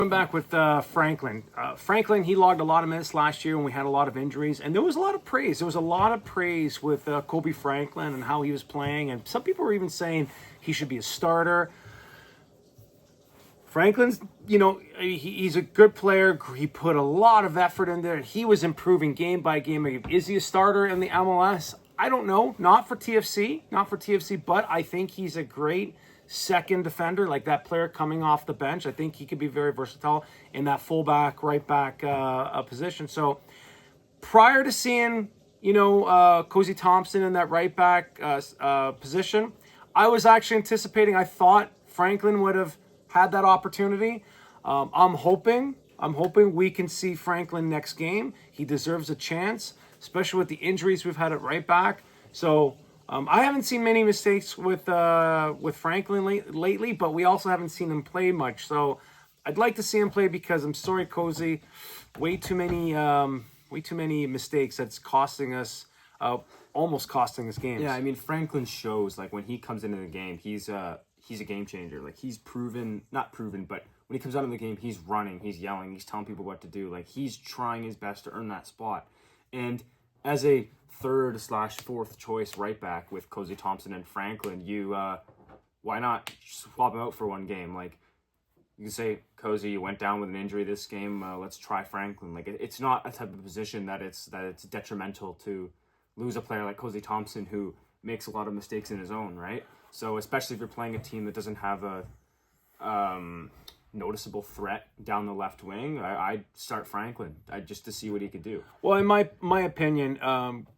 Coming back with Franklin. Franklin, he logged a lot of minutes last year when we had a lot of injuries, and there was a lot of praise. There was a lot of praise with Kobe Franklin and how he was playing, and some people were even saying he should be a starter. Franklin's, he's a good player. He put a lot of effort in there. He was improving game by game. Is he a starter in the MLS? I don't know. Not for TFC, but I think he's a great second defender, like that player coming off the bench. I think he could be very versatile in that fullback, right back position. So prior to seeing, Cozy Thompson in that right back position, I was actually anticipating, I thought Franklin would have had that opportunity. I'm hoping we can see Franklin next game. He deserves a chance, especially with the injuries we've had at right back. So I haven't seen many mistakes with Franklin lately, but we also haven't seen him play much. So I'd like to see him play because I'm sorry, Cozy, way too many mistakes that's costing us, almost costing us games. Yeah, I mean Franklin shows like when he comes into the game, he's a game changer. Like he's not proven, but when he comes out of the game, he's running, he's yelling, he's telling people what to do. Like he's trying his best to earn that spot. And as a third/fourth choice right back with Cozy Thompson and Franklin, you why not swap him out for one game? Like you can say, Cozy, you went down with an injury this game. Let's try Franklin. Like it's not a type of position that it's detrimental to lose a player like Cozy Thompson who makes a lot of mistakes in his own right. So especially if you're playing a team that doesn't have a noticeable threat down the left wing, I'd start Franklin just to see what he could do. Well, in my opinion,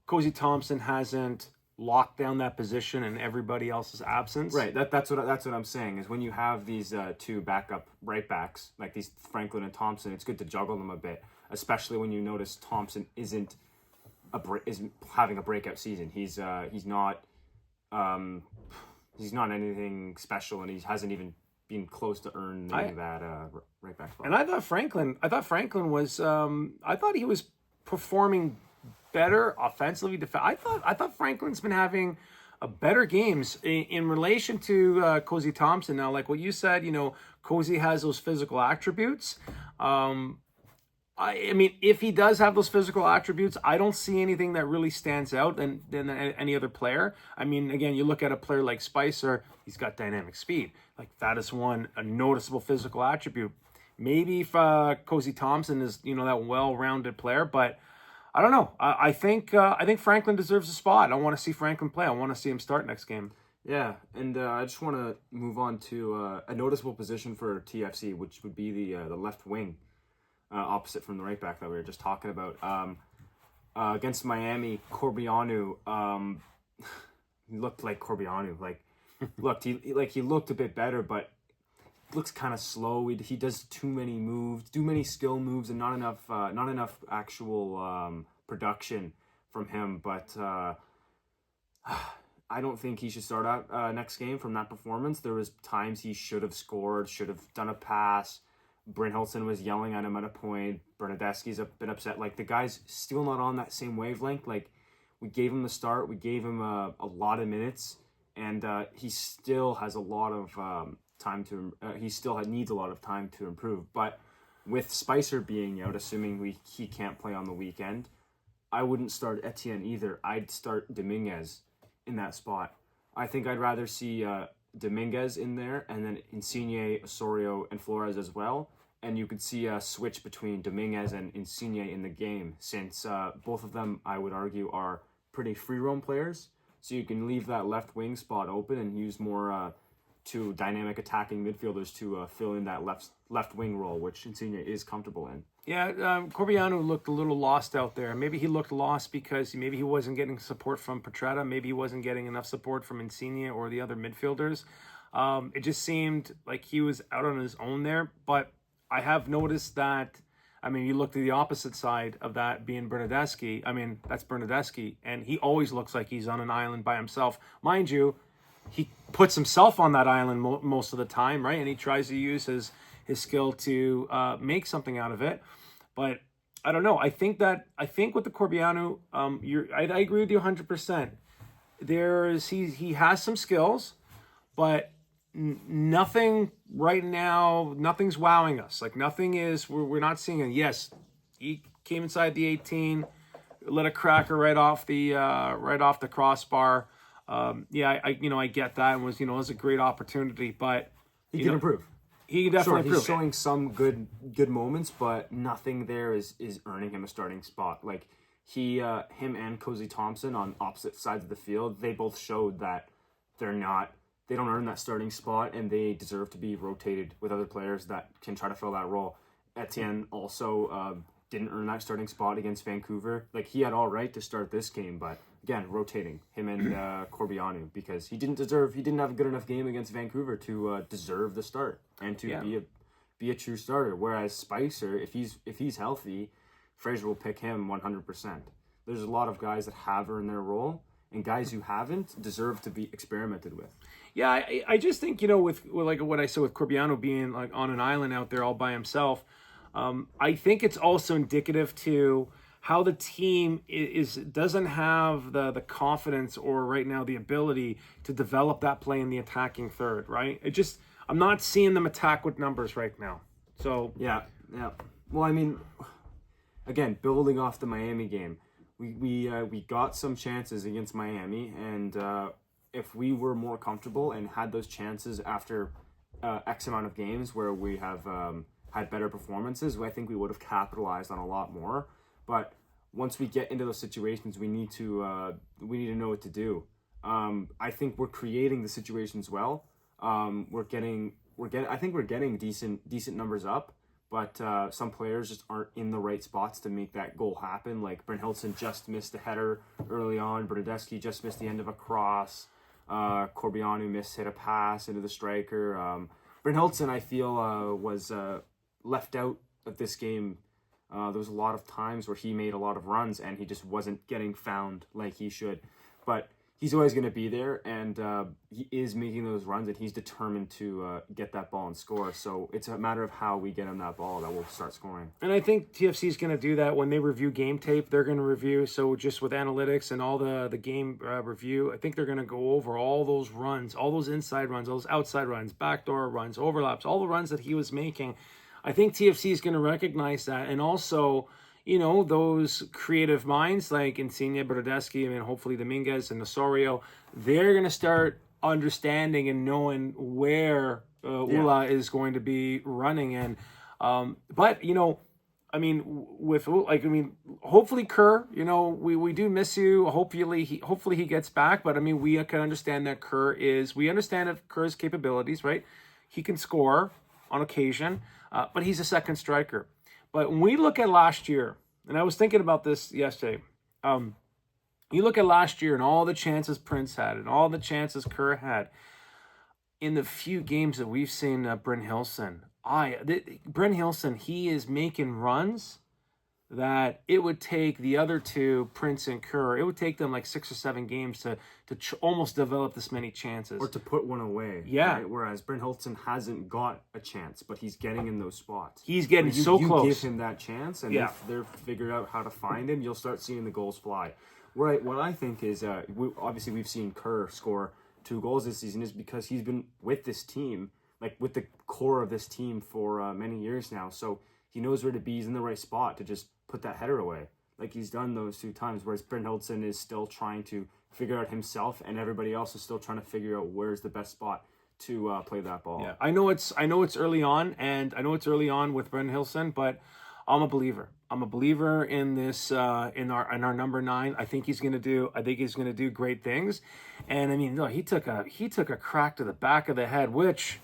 Cozy Thompson hasn't locked down that position in everybody else's absence. Right. That's what I'm saying is when you have these two backup right backs like these Franklin and Thompson, it's good to juggle them a bit, especially when you notice Thompson isn't having a breakout season. He's not anything special, and he hasn't even been close to earning that right back spot. And I thought Franklin was I thought he was performing better offensively. I thought Franklin's been having a better games in relation to Cozy Thompson. Now, like what you said, Cozy has those physical attributes. I mean, if he does have those physical attributes, I don't see anything that really stands out than any other player. I mean, again, you look at a player like Spicer, he's got dynamic speed. Like that is a noticeable physical attribute. Maybe if Cozy Thompson is, that well-rounded player, but I don't know. I think Franklin deserves a spot. I want to see Franklin play. I want to see him start next game. Yeah, and I just want to move on to a noticeable position for TFC, which would be the left wing. Opposite from the right back that we were just talking about. Against Miami, Corbianu, he looked like Corbianu. He looked a bit better, but looks kind of slow. He does too many skill moves, and not enough actual production from him. But I don't think he should start out next game from that performance. There was times he should have scored, should have done a pass. Bryn Hilton was yelling at him at a point. Bernadeschi's a bit upset. Like, the guy's still not on that same wavelength. Like, we gave him the start. We gave him a lot of minutes. And he still has a lot of time to... needs a lot of time to improve. But with Spicer being out, assuming he can't play on the weekend, I wouldn't start Etienne either. I'd start Dominguez in that spot. I think I'd rather see... Dominguez in there, and then Insigne, Osorio, and Flores as well. And you could see a switch between Dominguez and Insigne in the game, since both of them, I would argue, are pretty free roam players. So you can leave that left wing spot open and use more two dynamic attacking midfielders to fill in that left wing role, which Insigne is comfortable in. Yeah, Corbianu looked a little lost out there. Maybe he looked lost because maybe he wasn't getting support from Petretta. Maybe he wasn't getting enough support from Insigne or the other midfielders. It just seemed like he was out on his own there. But I have noticed that, you look to the opposite side of that being Bernadeschi. That's Bernadeschi, and he always looks like he's on an island by himself. Mind you, he puts himself on that island most of the time, right? And he tries to use his skill to make something out of it. But I don't know. I think with the Corbianu, I agree with you 100%. He has some skills, but nothing right now. Nothing's wowing us. Like nothing is. We're not seeing it. Yes, he came inside the 18, let a cracker right off the crossbar. Yeah, I get that. And it was a great opportunity, but He can improve. he Sure, definitely he's improved. showing some good moments, but nothing there is earning him a starting spot. Like him and Cozy Thompson on opposite sides of the field, they both showed that they don't earn that starting spot, and they deserve to be rotated with other players that can try to fill that role. Etienne also didn't earn that starting spot against Vancouver. Like he had all right to start this game, but again, rotating him and Corbianu because he didn't have a good enough game against Vancouver to deserve the start and to be a true starter. Whereas Spicer, if he's healthy, Fraser will pick him 100%. There's a lot of guys that have earned their role, and guys who haven't deserve to be experimented with. Yeah, I just think with like what I said with Corbiano being like on an island out there all by himself. I think it's also indicative to how the team doesn't have the confidence or right now the ability to develop that play in the attacking third, right? I'm not seeing them attack with numbers right now. So yeah. Well, I mean, again, building off the Miami game, we got some chances against Miami, and if we were more comfortable and had those chances after X amount of games where we have had better performances, I think we would have capitalized on a lot more. But once we get into those situations, we need to know what to do. I think we're creating the situations well. I think we're getting decent numbers up, but some players just aren't in the right spots to make that goal happen. Like Brent Hilton just missed a header early on. Bernadeschi just missed the end of a cross. Corbianu hit a pass into the striker. Brent Hilton, I feel, was left out of this game. There was a lot of times where he made a lot of runs and he just wasn't getting found like he should. But he's always going to be there, and he is making those runs, and he's determined to get that ball and score. So it's a matter of how we get him that ball that will start scoring. And I think TFC is going to do that when they review game tape. They're going to review, so just with analytics and all the game review, I think they're going to go over all those runs, all those inside runs, all those outside runs, backdoor runs, overlaps, all the runs that he was making. I think TFC is going to recognize that, and also, those creative minds like Insigne, Brodesky, and hopefully Dominguez and Osorio, they're going to start understanding and knowing where Ula is going to be running in. But hopefully Kerr, we do miss you. Hopefully he gets back. But we can understand that we understand of Kerr's capabilities, right? He can score on occasion, but he's a second striker. But when we look at last year, and I was thinking about this yesterday, you look at last year and all the chances Prince had and all the chances Kerr had in the few games that we've seen Bryn Hilson. Bryn Hilson, he is making runs that it would take the other two, Prince and Kerr, it would take them like 6 or 7 games to almost develop this many chances. Or to put one away. Yeah. Right? Whereas Bryn Hilton hasn't got a chance, but he's getting in those spots. He's getting so close. You give him that chance, and if they're figured out how to find him, you'll start seeing the goals fly. Right. What I think is, obviously we've seen Kerr score 2 goals this season is because he's been with this team, like with the core of this team for many years now. So he knows where to be. He's in the right spot to just put that header away, like he's done those 2 times. Whereas Brent Hilton is still trying to figure out himself, and everybody else is still trying to figure out where's the best spot to play that ball. Yeah, I know it's early on, and I know it's early on with Brent Hilton, but I'm a believer. I'm a believer in this in our number 9. I think he's gonna do great things. And he took a crack to the back of the head, which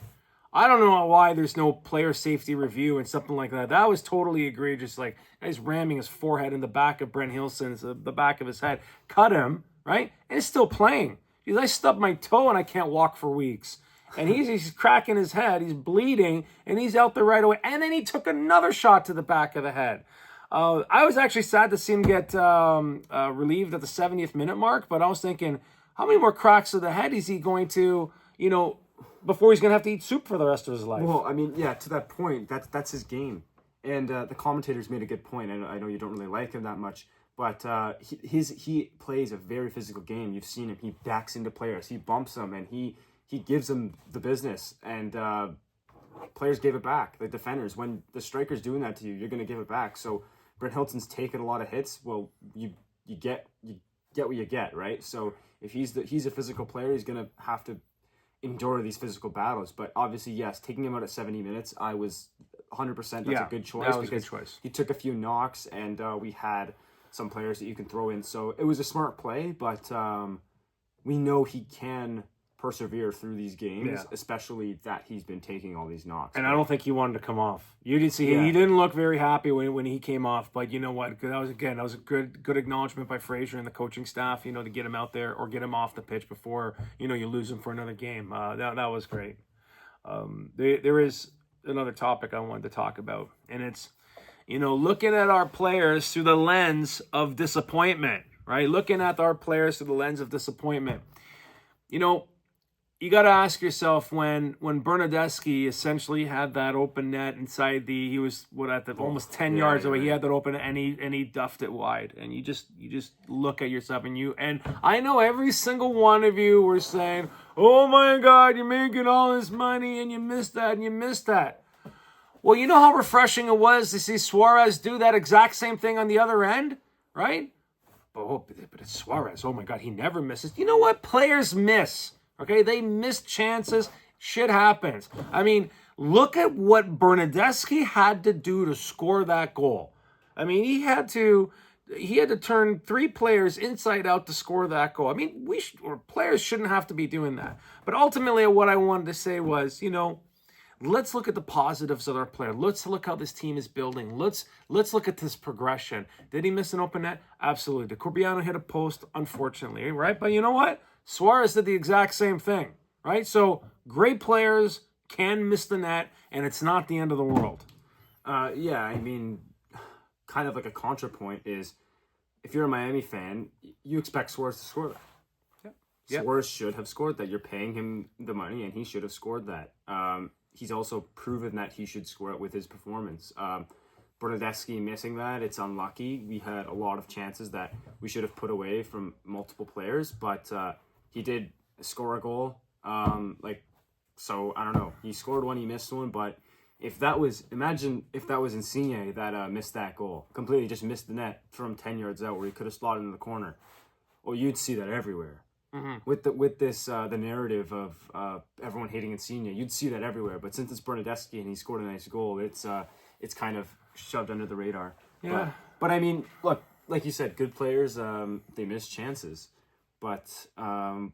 I don't know why there's no player safety review and something like that. That was totally egregious. Like, he's ramming his forehead in the back of Brent Hilson's, the back of his head. Cut him, right? And he's still playing. I stubbed my toe and I can't walk for weeks. And he's cracking his head. He's bleeding, and he's out there right away. And then he took another shot to the back of the head. I was actually sad to see him get relieved at the 70th minute mark, but I was thinking, how many more cracks to the head is he going to, before he's going to have to eat soup for the rest of his life? Well, to that point, that's his game. And the commentators made a good point. I know you don't really like him that much, but he plays a very physical game. You've seen him. He backs into players. He bumps them, and he he gives them the business, and players gave it back. Like defenders, when the striker's doing that to you, you're going to give it back. So Brent Hilton's taken a lot of hits. Well, you get what you get, right? So if he's a physical player, he's going to have to endure these physical battles. But obviously, yes, taking him out at 70 minutes, I was 100%. That's a good choice. That was a good choice. He took a few knocks, and we had some players that you can throw in. So it was a smart play, but we know he can persevere through these games, especially that he's been taking all these knocks. And I don't think he wanted to come off. You did see he didn't look very happy when he came off. But you know what? That was a good acknowledgement by Fraser and the coaching staff. To get him out there or get him off the pitch before you lose him for another game. That was great. There is another topic I wanted to talk about, and it's looking at our players through the lens of disappointment. Right, looking at our players through the lens of disappointment. You got to ask yourself when Bernadeschi essentially had that open net inside he was almost 10 yards away. He had that open and he duffed it wide. And you just look at yourself and I know every single one of you were saying, "Oh my God, you're making all this money and you missed that and you missed that." Well, you know how refreshing it was to see Suarez do that exact same thing on the other end, right? But it's Suarez. Oh my God, he never misses. You know what? Players miss. Okay, they miss chances. Shit happens. I mean, look at what Bernadeschi had to do to score that goal. I mean, he had to turn 3 players inside out to score that goal. I mean, players shouldn't have to be doing that. But ultimately, what I wanted to say was, let's look at the positives of our player. Let's look how this team is building. Let's look at this progression. Did he miss an open net? Absolutely. Did Corbiano hit a post? Unfortunately, right? But you know what? Suarez did the exact same thing, right? So great players can miss the net, and it's not the end of the world. I mean, kind of like a contrapoint is, if you're a Miami fan, you expect Suarez to score that. Yep. Suarez should have scored that. You're paying him the money, and he should have scored that. He's also proven that he should score it with his performance. Bernadeschi missing that, it's unlucky. We had a lot of chances that we should have put away from multiple players, but he did score a goal. So I don't know. He scored one, he missed one, but imagine if that was Insigne that missed that goal, completely just missed the net from 10 yards out where he could have slotted in the corner. Well, you'd see that everywhere. Mm-hmm. With the narrative of everyone hating Insigne, you'd see that everywhere. But since it's Bernadeschi and he scored a nice goal, it's kind of shoved under the radar. Yeah. But I mean, look, like you said, good players they miss chances. But I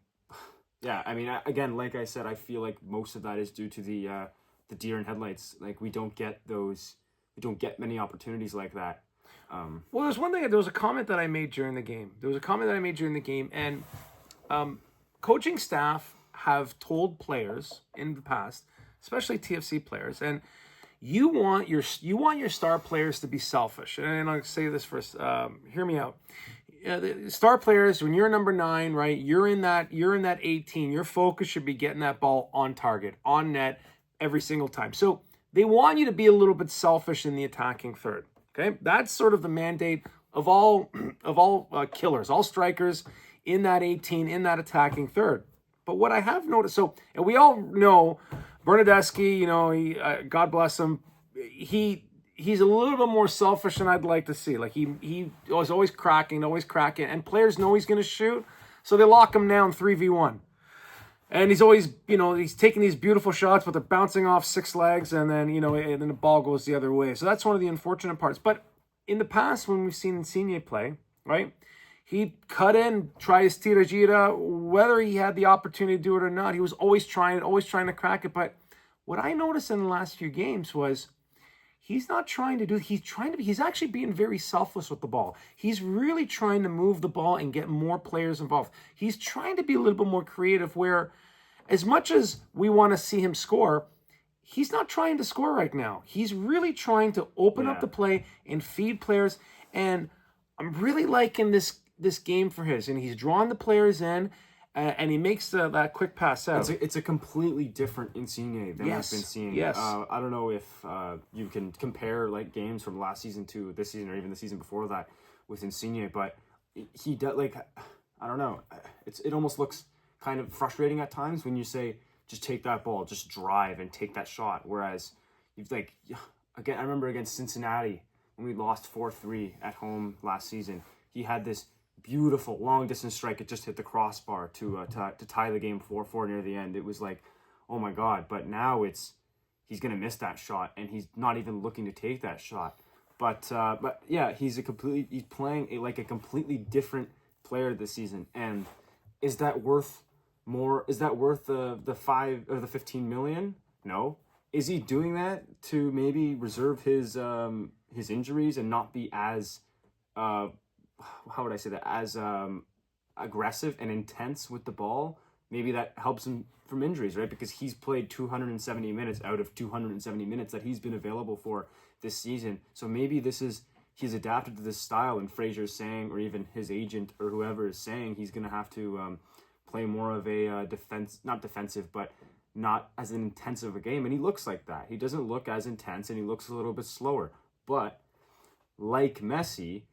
mean, again, like I said, I feel like most of that is due to the deer in headlights. Like we don't get many opportunities like that. Well, there's one thing. There was a comment that I made during the game. And coaching staff have told players in the past, especially TFC players, and you want your star players to be selfish. And I'll say this first. Hear me out. The star players, when you're number 9, right? You're in that 18. Your focus should be getting that ball on target, on net, every single time. So they want you to be a little bit selfish in the attacking third. Okay, that's sort of the mandate of all killers, all strikers in that 18, in that attacking third. But what I have noticed, and we all know Bernadeschi, God bless him, he's a little bit more selfish than I'd like to see. Like he was always cracking, and players know he's going to shoot, so they lock him down 3v1. And he's always, he's taking these beautiful shots, but they're bouncing off 6 legs, and then, and then the ball goes the other way. So that's one of the unfortunate parts. But in the past, when we've seen Insigne play, right, he'd cut in, try his tira-gira, whether he had the opportunity to do it or not. He was always trying to crack it. But what I noticed in the last few games was he's not trying to do, he's actually being very selfless with the ball. He's really trying to move the ball and get more players involved. He's trying to be a little bit more creative where, as much as we want to see him score, he's not trying to score right now. He's really trying to open up the play and feed players. And I'm really liking this game for his. And he's drawing the players in, and he makes that quick pass out. It's a completely different Insigne than we've been seeing. Yes. I don't know if you can compare like games from last season to this season or even the season before that with Insigne, but he does, like, I don't know. It almost looks kind of frustrating at times when you say, just take that ball, just drive and take that shot. Whereas you've again, I remember against Cincinnati when we lost 4-3 at home last season, he had this beautiful long distance strike. It just hit the crossbar to tie the game 4-4 near the end. It was like, oh my God. But now he's going to miss that shot, and he's not even looking to take that shot. But yeah, he's playing a completely different player this season. And is that worth more? Is that worth the 5 or the 15 million? No. Is he doing that to maybe reserve his injuries and not be as how would I say that, as aggressive and intense with the ball? Maybe that helps him from injuries, right? Because he's played 270 minutes out of 270 minutes that he's been available for this season. So maybe he's adapted to this style, and Fraser's saying, or even his agent or whoever is saying, he's going to have to play more of a not defensive, but not as an intensive a game. And he looks like that. He doesn't look as intense, and he looks a little bit slower. But like Messi,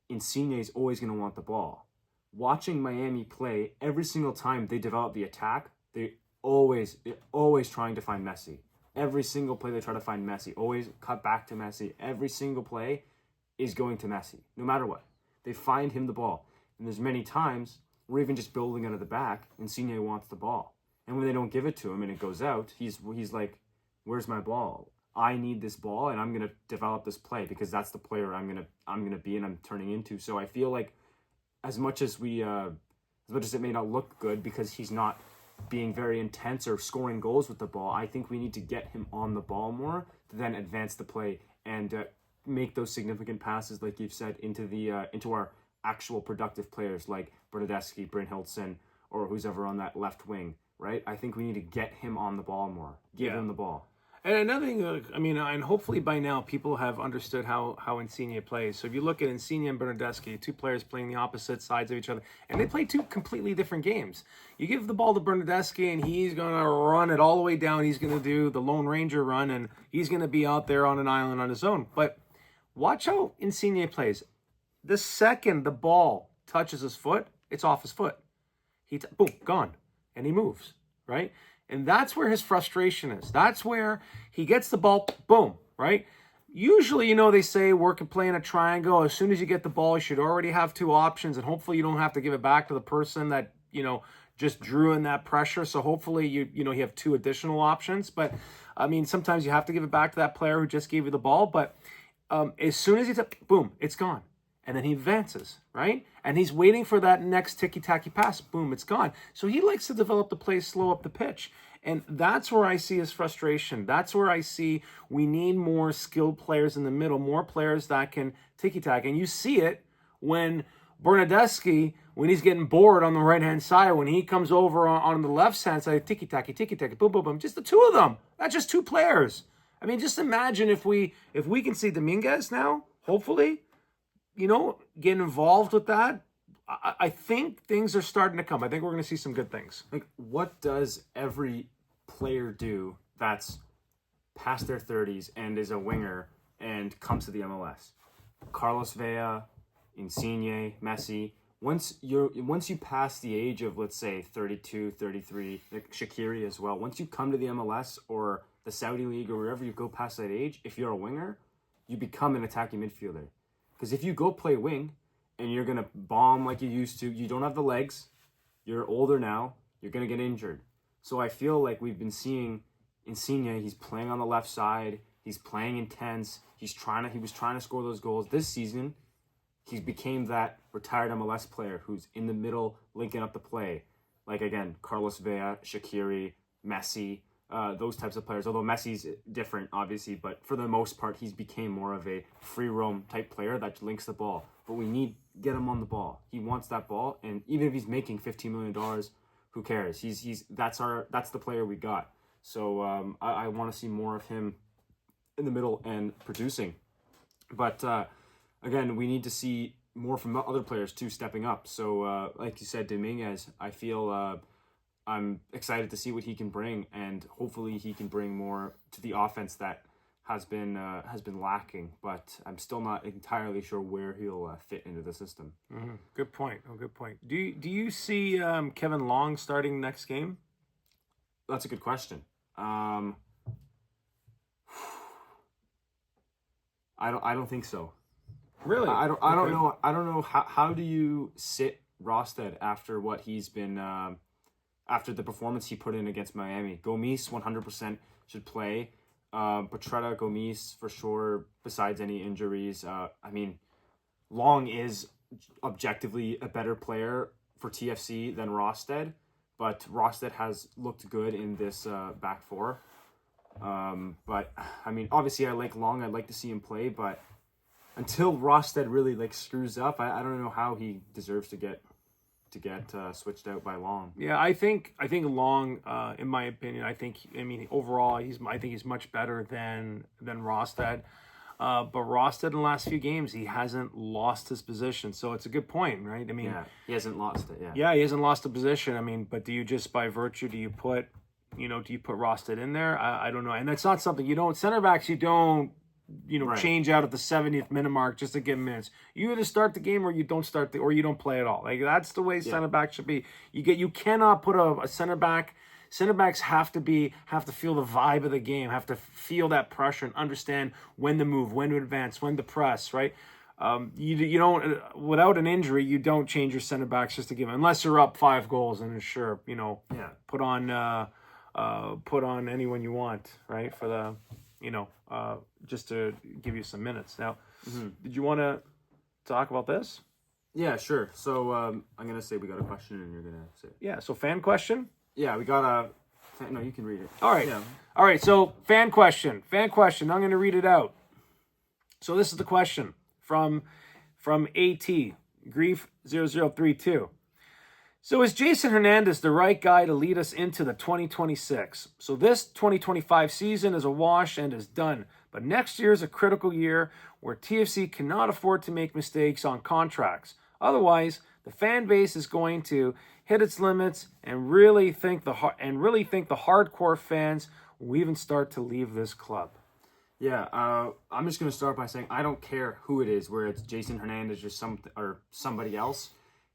Insigne is always going to want the ball. Watching Miami play, every single time they develop the attack, they're always trying to find Messi. Every single play they try to find Messi, always cut back to Messi. Every single play is going to Messi, no matter what. They find him the ball. And there's many times we're even just building out of the back, Insigne wants the ball. And when they don't give it to him and it goes out, he's like, where's my ball? I need this ball, and I'm gonna develop this play because that's the player I'm gonna be and I'm turning into. So I feel like as much as it may not look good because he's not being very intense or scoring goals with the ball, I think we need to get him on the ball more to then advance the play and make those significant passes, like you've said, into our actual productive players like Bernadeschi, Brynhildsen, or who's ever on that left wing, right? I think we need to get him on the ball more. Give him the ball. And another thing, and hopefully by now people have understood how Insigne plays. So if you look at Insigne and Bernadeschi, two players playing the opposite sides of each other, and they play two completely different games. You give the ball to Bernadeschi, and he's going to run it all the way down. He's going to do the Lone Ranger run, and he's going to be out there on an island on his own. But watch how Insigne plays. The second the ball touches his foot, it's off his foot. Boom, gone, and he moves, right? And that's where his frustration is. That's where he gets the ball, boom, right? Usually, they say work and play in a triangle. As soon as you get the ball, you should already have two options, and hopefully you don't have to give it back to the person that, just drew in that pressure. So hopefully you have two additional options. But, sometimes you have to give it back to that player who just gave you the ball. But as soon as boom, it's gone. And then he advances, right? And he's waiting for that next ticky-tacky pass. Boom, it's gone. So he likes to develop the play, slow up the pitch. And that's where I see his frustration. That's where I see we need more skilled players in the middle, more players that can ticky-tack. And you see it when Bernadeschi, when he's getting bored on the right-hand side, when he comes over on the left-hand side, ticky-tacky, boom, boom, boom. Just the two of them. That's just two players. Just imagine if we can see Dominguez now, hopefully, get involved with that. I think things are starting to come. I think we're going to see some good things. Like, what does every player do that's past their 30s and is a winger and comes to the MLS? Carlos Vela, Insigne, Messi. Once you pass the age of, let's say, 32, 33, like Shaqiri as well, once you come to the MLS or the Saudi League or wherever you go past that age, if you're a winger, you become an attacking midfielder. Because if you go play wing and you're going to bomb like you used to, you don't have the legs, you're older now, you're going to get injured. So I feel like we've been seeing Insigne, he's playing on the left side, he's playing intense, he was trying to score those goals. This season, he became that retired MLS player who's in the middle, linking up the play. Like, again, Carlos Vela, Shaqiri, Messi, those types of players. Although Messi's different, obviously, but for the most part, he's became more of a free roam type player that links the ball. But we need get him on the ball. He wants that ball, and even if he's making $15 million, who cares? That's the player we got. So I want to see more of him in the middle and producing. But again, we need to see more from other players too, stepping up. So like you said, Dominguez, I feel I'm excited to see what he can bring, and hopefully he can bring more to the offense that has been lacking, but I'm still not entirely sure where he'll fit into the system. Mm-hmm. Good point. Oh, good point. Do you see Kevin Long starting next game? That's a good question. I don't think so. Really? I don't know. I don't know how do you sit Rosted after what he's been after the performance he put in against Miami. Gomis 100% should play. Petretta, Gomis for sure. Besides any injuries, I mean, Long is objectively a better player for TFC than Rosted, but Rosted has looked good in this back four. But I mean, obviously, I like Long. I'd like to see him play, but until Rosted really like screws up, I don't know how he deserves to get switched out by Long. Yeah, I think Long, in my opinion, overall I think he's much better than Rosted. But Rosted in the last few games, he hasn't lost his position, so it's a good point, right? I mean, Yeah, he hasn't lost it. yeah, he hasn't lost the position. I mean, but do you just by virtue do you put Rosted in there? I don't know, and that's not something you don't center backs. You don't Right. change out at the 70th minute mark just to get minutes. You either start the game or you don't start or you don't play at all. Like that's the way center back should be. You cannot put a center back. Center backs have to feel the vibe of the game, have to feel that pressure and understand when to move, when to advance, when to press, right? You don't, without an injury, you don't change your center backs just to give them, unless you're up 5 goals and then sure, put on anyone you want, right? For the, just to give you some minutes. Now, did you want to talk about this? Yeah, sure. So I'm gonna say we got a question, and you're gonna say it. Yeah. So fan question. Yeah, we got a. No, you can read it. All right. Yeah. All right. So fan question. I'm going to read it out. So this is the question from AT Grief 0032. So is Jason Hernandez the right guy to lead us into the 2026? So this 2025 season is a wash and is done. But next year is a critical year where TFC cannot afford to make mistakes on contracts. Otherwise, the fan base is going to hit its limits and really think the hardcore fans will even start to leave this club. Yeah, I'm just gonna start by saying I don't care who it is, where it's Jason Hernandez or somebody else.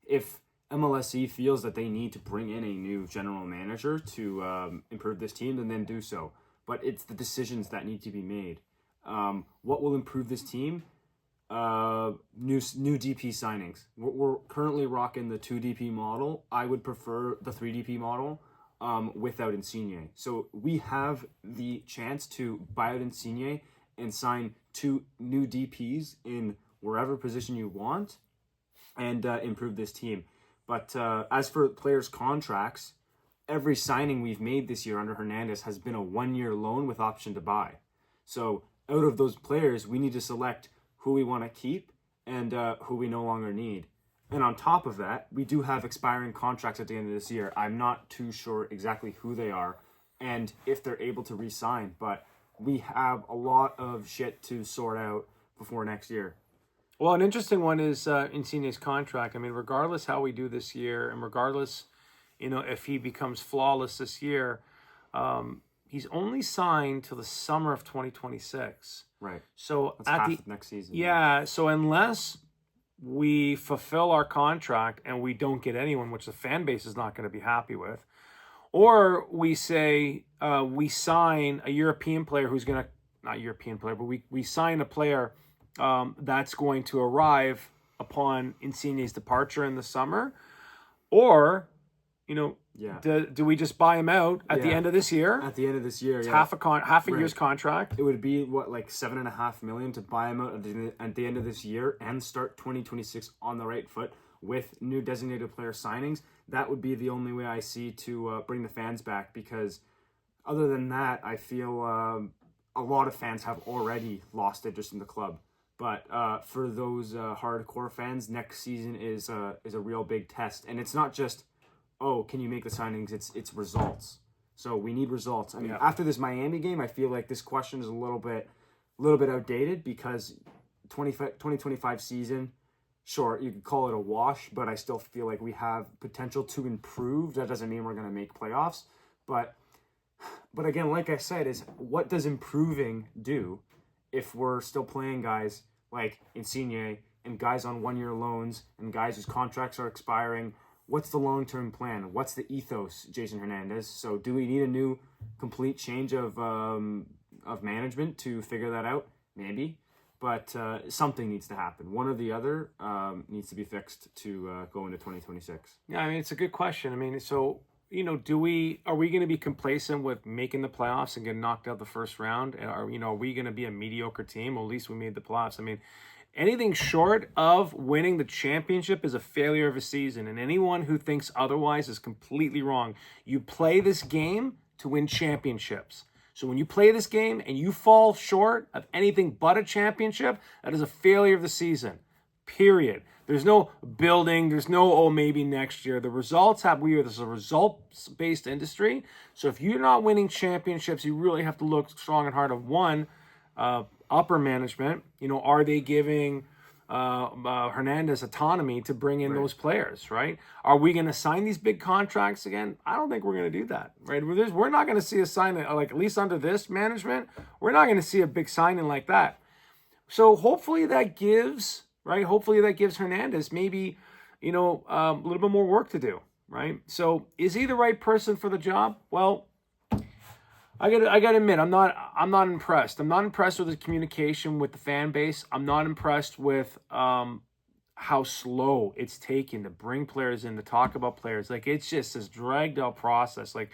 If MLSE feels that they need to bring in a new general manager to improve this team, then do so. But it's the decisions that need to be made. What will improve this team? New DP signings. We're currently rocking the 2 DP model. I would prefer the 3 DP model without Insigne. So we have the chance to buy out Insigne and sign 2 new DPs in wherever position you want and improve this team. But as for players' contracts, every signing we've made this year under Hernandez has been a 1-year loan with option to buy. So out of those players, we need to select who we want to keep and who we no longer need. And on top of that, we do have expiring contracts at the end of this year. I'm not too sure exactly who they are and if they're able to re-sign, but we have a lot of shit to sort out before next year. Well, an interesting one is Insigne's contract. I mean, regardless how we do this year and regardless, if he becomes flawless this year, he's only signed till the summer of 2026. Right. So that's half of next season. Yeah. So unless we fulfill our contract and we don't get anyone, which the fan base is not going to be happy with, or we say we sign a European player who's going to not European player, but we sign a player that's going to arrive upon Insigne's departure in the summer, or do we just buy him out at the end of this year? At the end of this year, it's half a year's contract. It would be like $7.5 million to buy him out at the end of this year and start 2026 on the right foot with new designated player signings. That would be the only way I see to bring the fans back, because other than that, I feel a lot of fans have already lost interest in the club. But for those hardcore fans, next season is a real big test, and it's not just, oh, can you make the signings? It's results. So we need results. I mean, after this Miami game, I feel like this question is a little bit outdated, because 2025 season, sure, you could call it a wash, but I still feel like we have potential to improve. That doesn't mean we're going to make playoffs, but But again, like I said, is what does improving do if we're still playing guys like Insigne and guys on 1-year loans and guys whose contracts are expiring? What's the long-term plan? What's the ethos, Jason Hernandez? So do we need a new complete change of management to figure that out? Maybe. But something needs to happen. One or the other needs to be fixed to go into 2026. Yeah, I mean, it's a good question. I mean, so, are we going to be complacent with making the playoffs and getting knocked out the first round? Are we going to be a mediocre team? Well, at least we made the playoffs. I mean, anything short of winning the championship is a failure of a season. And anyone who thinks otherwise is completely wrong. You play this game to win championships. So when you play this game and you fall short of anything but a championship, that is a failure of the season. Period. There's no building. There's no, maybe next year. The results this is a results-based industry. So if you're not winning championships, you really have to look strong and hard at one, upper management. Are they giving Hernandez autonomy to bring in those players, right? Are we going to sign these big contracts again? I don't think we're going to do that, right? We're not going to see a signing, like at least under this management, we're not going to see a big signing like that. So hopefully that gives Hernandez maybe, a little bit more work to do, right? So is he the right person for the job? Well, I gotta admit, I'm not impressed. I'm not impressed with his communication with the fan base. I'm not impressed with how slow it's taken to bring players in, to talk about players. Like, it's just this dragged out process. Like,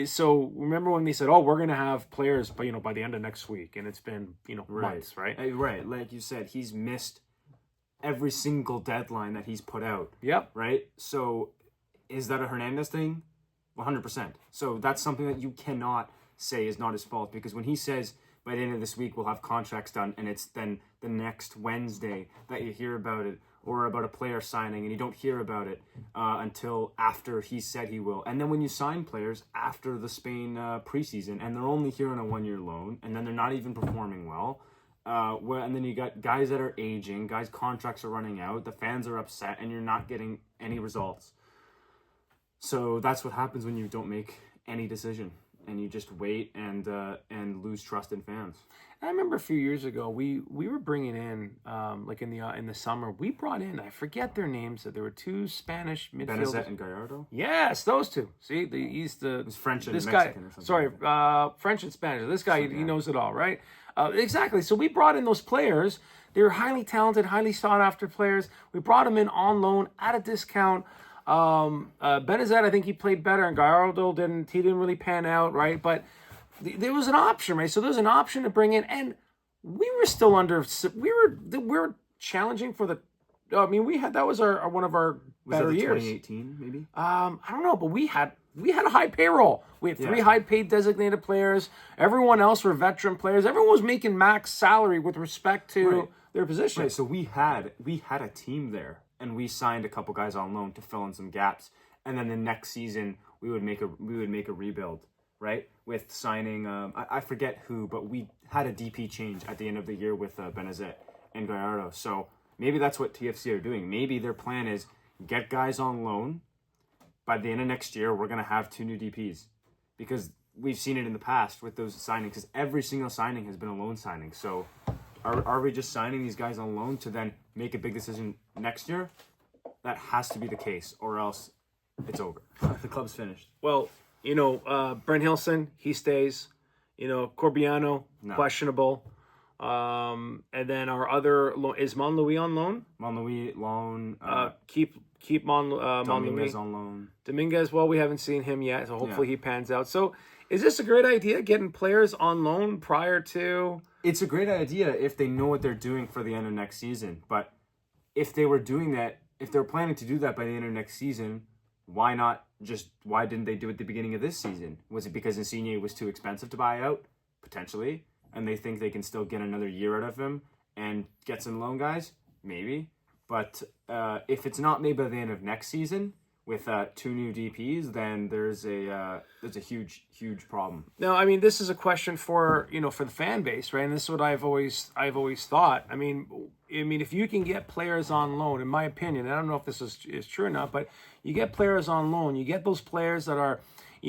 so remember when they said, "Oh, we're gonna have players, by the end of next week," and it's been months, right? Right, like you said, he's missed every single deadline that he's put out. Yep. Right. So, is that a Hernandez thing? 100%. So that's something that you cannot say is not his fault, because when he says by the end of this week we'll have contracts done, and it's then the next Wednesday that you hear about it, or about a player signing, and you don't hear about it until after he said he will. And then when you sign players after the Spain preseason, and they're only here on a 1-year loan, and then they're not even performing well, and then you got guys that are aging, guys' contracts are running out, the fans are upset, and you're not getting any results. So that's what happens when you don't make any decision, and you just wait and lose trust in fans. I remember a few years ago, we were bringing in, like in the summer, we brought in, I forget their names, there were two Spanish midfielders. Benazet and Gallardo? Yes, those two. See, he's French and this Mexican guy, or something. Sorry, French and Spanish. This guy, he knows it all, right? Exactly. So we brought in those players. They were highly talented, highly sought after players. We brought them in on loan at a discount. Benazet, I think he played better, and Gallardo didn't really pan out, right? But there was an option, right? So there was an option to bring in, and we were still we were challenging for the. I mean, that was one of our better years. 2018, maybe. I don't know, but we had a high payroll. We had 3 high-paid designated players. Everyone else were veteran players. Everyone was making max salary with respect to their position. Right. So we had a team there, and we signed a couple guys on loan to fill in some gaps. And then the next season we would make a rebuild, right? With signing I forget who, but we had a DP change at the end of the year with Benazet and Gallardo. So maybe that's what TFC are doing. Maybe their plan is get guys on loan. By the end of next year, we're going to have 2 new DPs, because we've seen it in the past with those signings, because every single signing has been a loan signing. So are we just signing these guys on loan to then make a big decision next year? That has to be the case, or else it's over. The club's finished. Well, Brent Hilson, he stays. Corbiano, questionable. And then our other is Monlouis on loan? Monlouis loan. Keep Monlouis on loan. Dominguez, well, we haven't seen him yet, so hopefully he pans out. So is this a great idea, getting players on loan prior to? It's a great idea if they know what they're doing for the end of next season. But if they were doing that, if they're planning to do that by the end of next season, why didn't they do it at the beginning of this season? Was it because Insigne was too expensive to buy out? Potentially. And they think they can still get another year out of him and get some loan guys? Maybe. But if it's not made by the end of next season with 2 new DPs, then there's a huge problem. No, I mean, this is a question for the fan base, right? And this is what I've always thought. I mean, if you can get players on loan, in my opinion, I don't know if this is true or not, but you get players on loan, you get those players that are,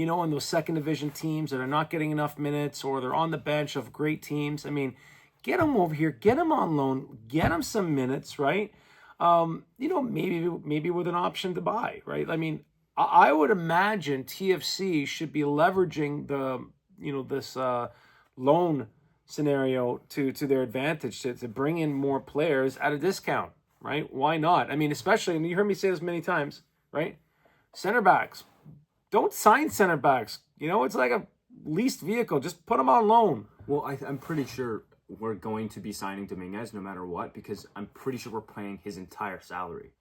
in those second division teams that are not getting enough minutes or they're on the bench of great teams. I mean, get him over here, get him on loan, get him some minutes, right? Maybe with an option to buy, right? I mean, I would imagine TFC should be leveraging this loan scenario to their advantage to bring in more players at a discount, right? Why not? I mean, especially, and you heard me say this many times, right? Center backs. Don't sign center backs. It's like a leased vehicle. Just put them on loan. Well, I'm pretty sure we're going to be signing Dominguez no matter what, because I'm pretty sure we're paying his entire salary.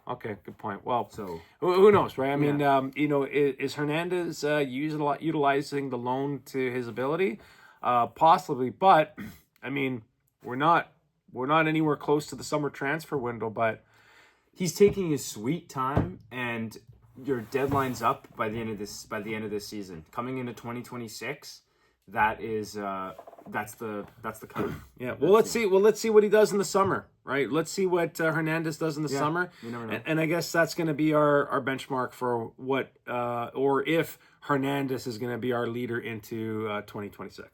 Okay, good point. Well, so who knows, right? I mean, is Hernandez utilizing the loan to his ability? Possibly, but I mean, we're not anywhere close to the summer transfer window. But he's taking his sweet time, and your deadline's up by the end of this season. Coming into 2026, that's the cut. Yeah. Well, let's see what he does in the summer, right? Let's see what Hernandez does in the summer. You never know. And I guess that's going to be our benchmark for what or if Hernandez is going to be our leader into 2026.